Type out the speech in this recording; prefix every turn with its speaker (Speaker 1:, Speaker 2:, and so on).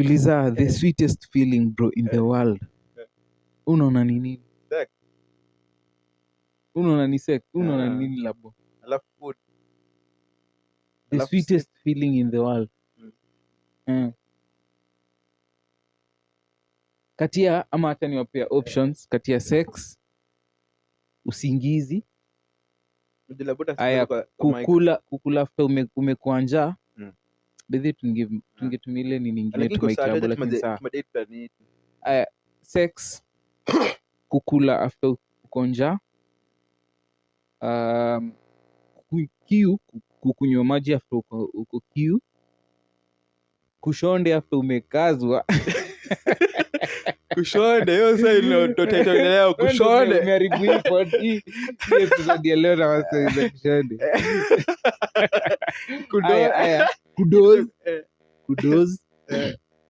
Speaker 1: nauliza the sweetest feeling bro in the world. Unaona nini?
Speaker 2: Sex.
Speaker 1: Unaona ni sex? Unaona nini labo?
Speaker 2: Alafu food.
Speaker 1: The sweetest feeling in the world. Kati ya ama hata niwapea options kati ya sex, usingizi, aya kukula after umekuwa njaa. Bedhi tungetumile ni nyingine tumaitiabu lakini saa. Aya sex, kukula after uko njaa, kiu, kukunywa maji after uko kiu, kushonde after umekazwa.
Speaker 2: Kushonde hiyo sasa ile title leo kushonde.
Speaker 1: Umeharibu hii episode ya leo na wasa za kushonde. Kudoz.